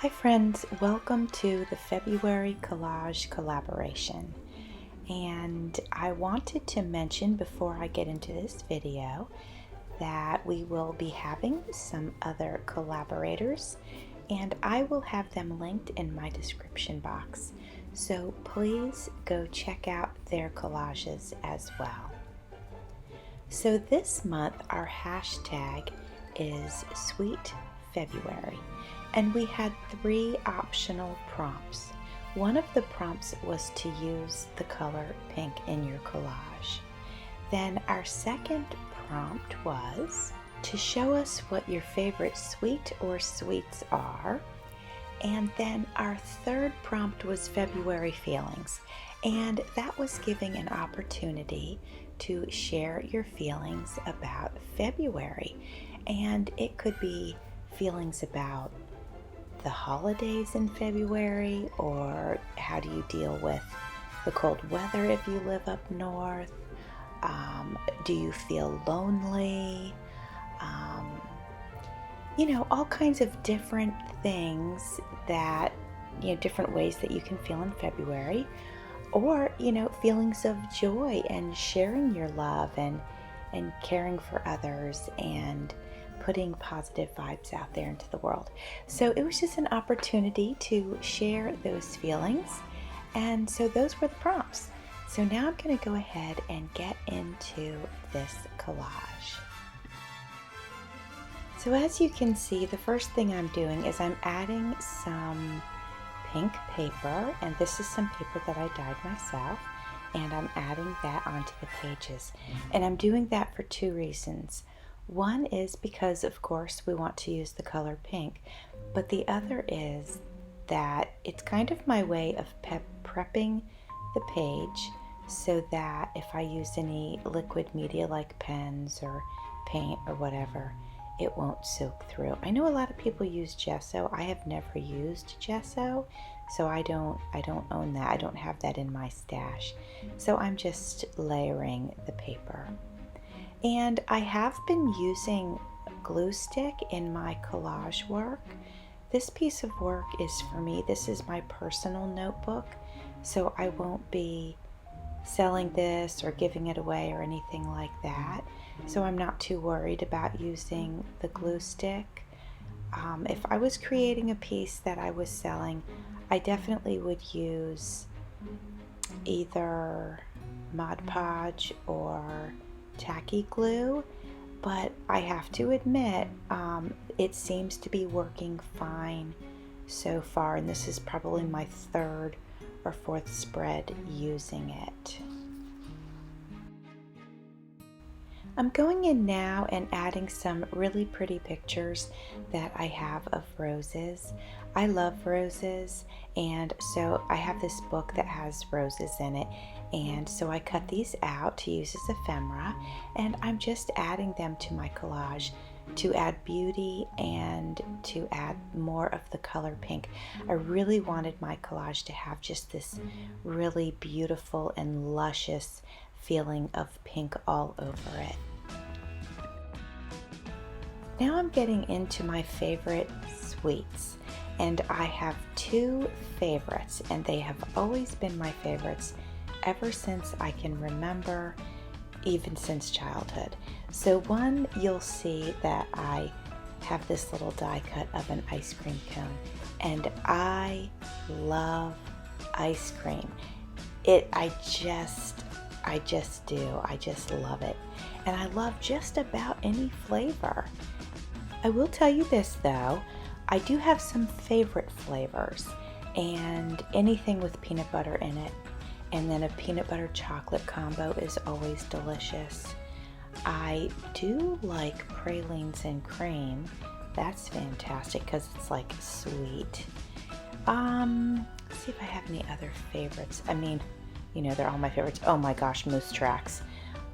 Hi friends, welcome to the February Collage Collaboration. And I wanted to mention before I get into this video that we will be having some other collaborators and I will have them linked in my description box. So please go check out their collages as well. So this month our hashtag is Sweet February. And we had 3 optional prompts. One of the prompts was to use the color pink in your collage. Then our second prompt was to show us what your favorite sweet or sweets are. And then our third prompt was February feelings. And that was giving an opportunity to share your feelings about February. And it could be feelings about the holidays in February, or how do you deal with the cold weather if you live up north? Do you feel lonely? All kinds of different things that, different ways that you can feel in February, or, feelings of joy and sharing your love and caring for others and putting positive vibes out there into the world. So it was just an opportunity to share those feelings. And so those were the prompts. So now I'm going to go ahead and get into this collage. So as you can see, the first thing I'm doing is I'm adding some pink paper, and this is some paper that I dyed myself, and I'm adding that onto the pages. And I'm doing that for 2 reasons. One is because, of course, we want to use the color pink, but the other is that it's kind of my way of prepping the page so that if I use any liquid media like pens or paint or whatever, it won't soak through. I know a lot of people use gesso. I have never used gesso, so I don't own that. I don't have that in my stash. So I'm just layering the paper. And I have been using glue stick in my collage work. This piece of work is for me. This is my personal notebook, so I won't be selling this or giving it away or anything like that. So I'm not too worried about using the glue stick. If I was creating a piece that I was selling, I definitely would use either Mod Podge or tacky glue, but I have to admit it seems to be working fine so far, and this is probably my 3rd or 4th spread using it. I'm going in now and adding some really pretty pictures that I have of roses. I love roses, and so I have this book that has roses in it, and so I cut these out to use as ephemera, and I'm just adding them to my collage to add beauty and to add more of the color pink. I really wanted my collage to have just this really beautiful and luscious feeling of pink all over it. Now I'm getting into my favorite sweets, and I have 2 favorites, and they have always been my favorites ever since I can remember, even since childhood. So one, you'll see that I have this little die cut of an ice cream cone, and I love ice cream. I just do. I just love it. And I love just about any flavor. I will tell you this though, I do have some favorite flavors, and anything with peanut butter in it, and then a peanut butter chocolate combo is always delicious. I do like pralines and cream. That's fantastic because it's like sweet. Let's see if I have any other favorites. I mean, they're all my favorites. Oh my gosh, moose tracks.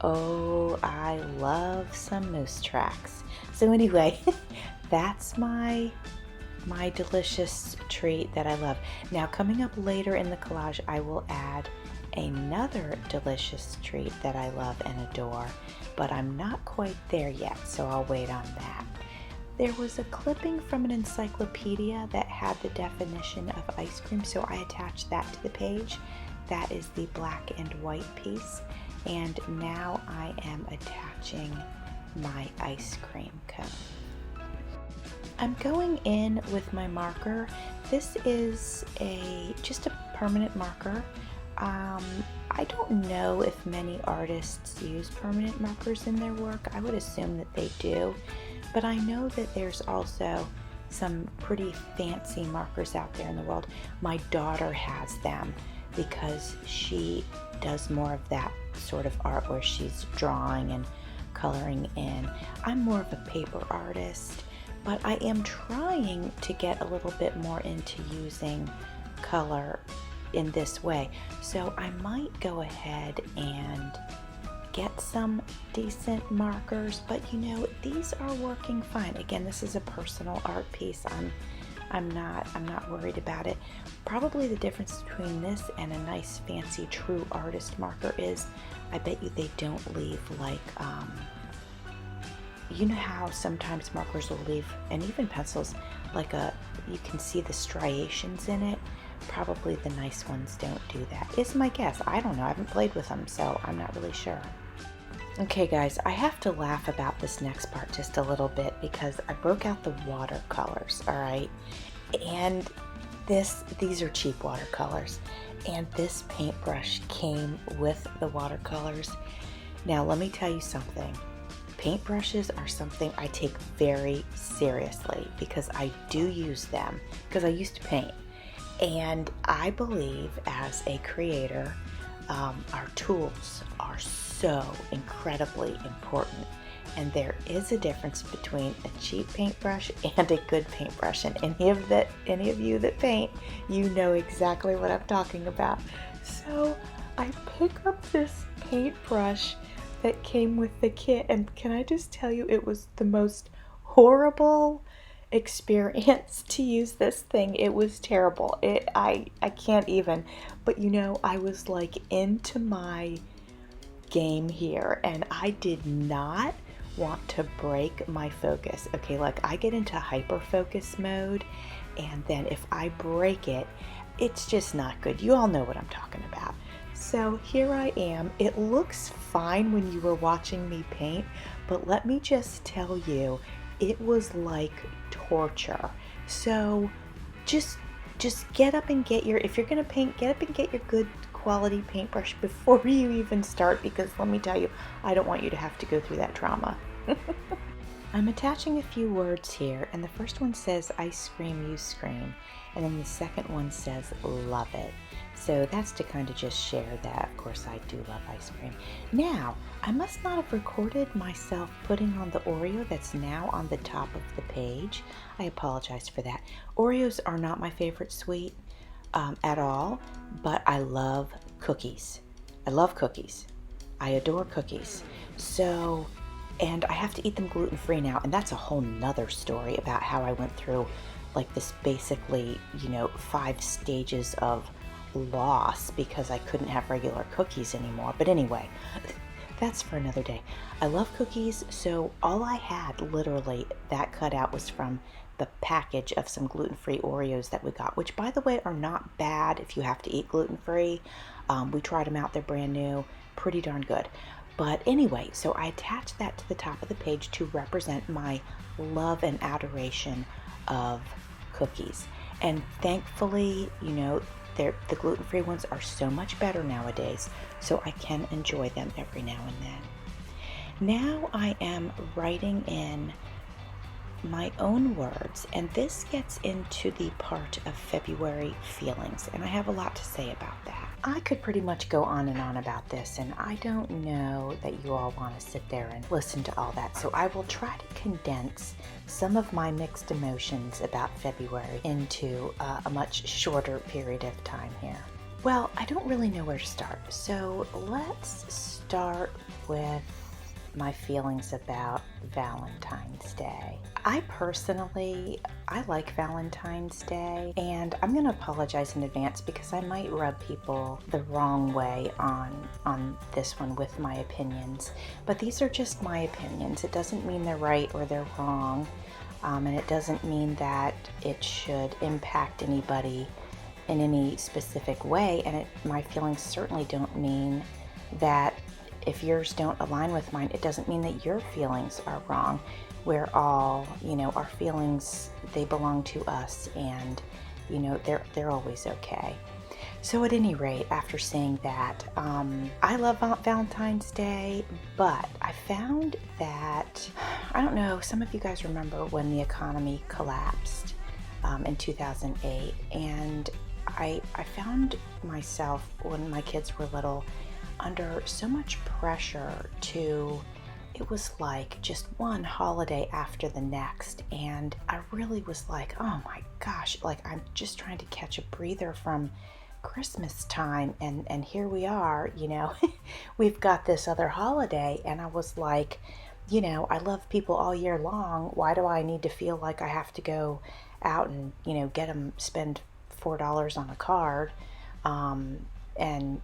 Oh, I love some moose tracks. So anyway, that's my delicious treat that I love. Now coming up later in the collage, I will add another delicious treat that I love and adore, but I'm not quite there yet, so I'll wait on that. There was a clipping from an encyclopedia that had the definition of ice cream, so I attached that to the page. That is the black and white piece. And now I am attaching my ice cream cone. I'm going in with my marker. This is just a permanent marker. I don't know if many artists use permanent markers in their work. I would assume that they do, but I know that there's also some pretty fancy markers out there in the world. My daughter has them because she does more of that sort of art where she's drawing and coloring in. I'm more of a paper artist, but I am trying to get a little bit more into using color in this way. So I might go ahead and get some decent markers, but you know, these are working fine. Again, this is a personal art piece. I'm not worried about it. Probably the difference between this and a nice fancy true artist marker is I bet you they don't leave like you know how sometimes markers will leave, and even pencils, like you can see the striations in it. Probably the nice ones don't do that, is my guess. I don't know, I haven't played with them, so I'm not really sure. Okay guys, I have to laugh about this next part just a little bit because I broke out the watercolors, all right? And these are cheap watercolors, and this paintbrush came with the watercolors. Now let me tell you something. Paintbrushes are something I take very seriously because I do use them because I used to paint. And I believe as a creator, our tools are so incredibly important. And there is a difference between a cheap paintbrush and a good paintbrush. And any of you that paint, you know exactly what I'm talking about. So I pick up this paintbrush that came with the kit, and can I just tell you, it was the most horrible experience to use this thing. It was terrible. I can't even, but you know, I was like into my game here, and I did not want to break my focus. Okay, like I get into hyper focus mode, and then if I break it, it's just not good. You all know what I'm talking about. So here I am. It looks fine when you were watching me paint, but let me just tell you, it was like torture. So just get up and get if you're gonna paint, get up and get your good quality paintbrush before you even start, because let me tell you, I don't want you to have to go through that trauma. I'm attaching a few words here, and the first one says ice cream, you scream, and then the second one says love it. So that's to kind of just share that, of course, I do love ice cream. Now, I must not have recorded myself putting on the Oreo that's now on the top of the page. I apologize for that. Oreos are not my favorite sweet at all, but I love cookies. I love cookies. I adore cookies. So, and I have to eat them gluten-free now, and that's a whole nother story about how I went through like this basically, 5 stages of loss because I couldn't have regular cookies anymore. But anyway, that's for another day. I love cookies, so all I had, literally, that cutout was from the package of some gluten-free Oreos that we got, which by the way are not bad if you have to eat gluten-free. We tried them out, they're brand new, pretty darn good. But anyway, so I attached that to the top of the page to represent my love and adoration of cookies. And thankfully, the gluten-free ones are so much better nowadays, so I can enjoy them every now and then. Now I am writing in my own words, and this gets into the part of February feelings, and I have a lot to say about that. I could pretty much go on and on about this, and I don't know that you all want to sit there and listen to all that, so I will try to condense some of my mixed emotions about February into a much shorter period of time here. Well, I don't really know where to start, so let's start with my feelings about Valentine's Day. I like Valentine's Day, and I'm going to apologize in advance because I might rub people the wrong way on this one with my opinions, but these are just my opinions. It doesn't mean they're right or they're wrong. And it doesn't mean that it should impact anybody in any specific way. And my feelings certainly don't mean that if yours don't align with mine, it doesn't mean that your feelings are wrong. We're all, our feelings, they belong to us, and, they're always okay. So at any rate, after saying that, I love Valentine's Day, but I found that, I don't know, some of you guys remember when the economy collapsed in 2008, and I found myself, when my kids were little, under so much pressure it was like just one holiday after the next, and I really was like, oh my gosh, like I'm just trying to catch a breather from Christmas time, and here we are, we've got this other holiday, and I was like, I love people all year long. Why do I need to feel like I have to go out and, get them, spend $4 on a card, and,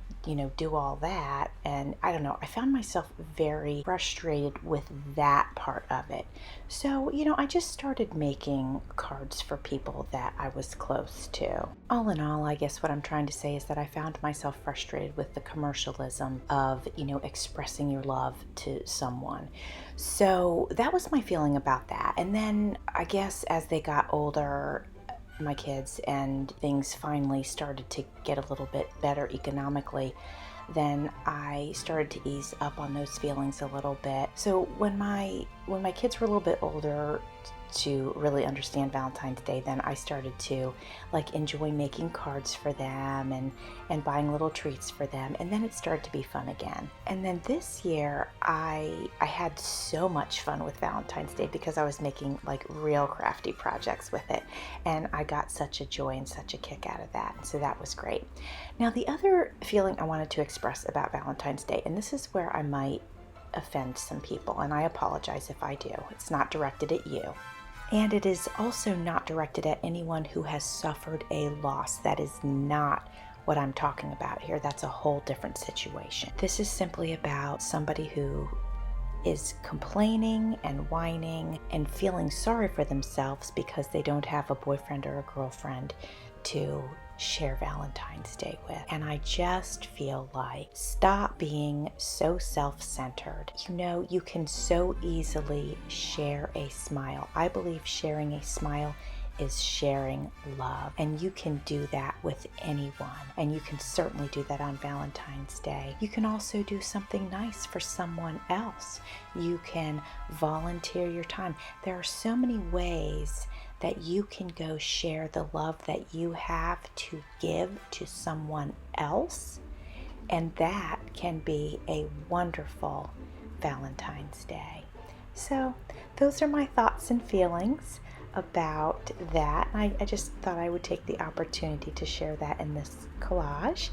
do all that? And I don't know, I found myself very frustrated with that part of it. So, I just started making cards for people that I was close to. All in all, I guess what I'm trying to say is that I found myself frustrated with the commercialism of, expressing your love to someone. So that was my feeling about that. And then I guess as they got older, my kids, and things finally started to get a little bit better economically, then I started to ease up on those feelings a little bit. So when my kids were a little bit older to really understand Valentine's Day, then I started to enjoy making cards for them and buying little treats for them, and then it started to be fun again. And then this year I had so much fun with Valentine's Day because I was making real crafty projects with it, and I got such a joy and such a kick out of that, and so that was great. Now the other feeling I wanted to express about Valentine's Day, and this is where I might offend some people, and I apologize if I do. It's not directed at you. And it is also not directed at anyone who has suffered a loss. That is not what I'm talking about here. That's a whole different situation. This is simply about somebody who is complaining and whining and feeling sorry for themselves because they don't have a boyfriend or a girlfriend to share Valentine's Day with. And I just feel like, stop being so self-centered. You can so easily share a smile. I believe sharing a smile is sharing love, and you can do that with anyone, and you can certainly do that on Valentine's Day. You can also do something nice for someone else. You can volunteer your time. There are so many ways that you can go share the love that you have to give to someone else, and that can be a wonderful Valentine's Day. So those are my thoughts and feelings about that. I just thought I would take the opportunity to share that in this collage.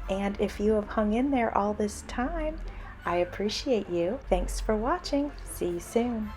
And if you have hung in there all this time, I appreciate you. Thanks for watching. See you soon.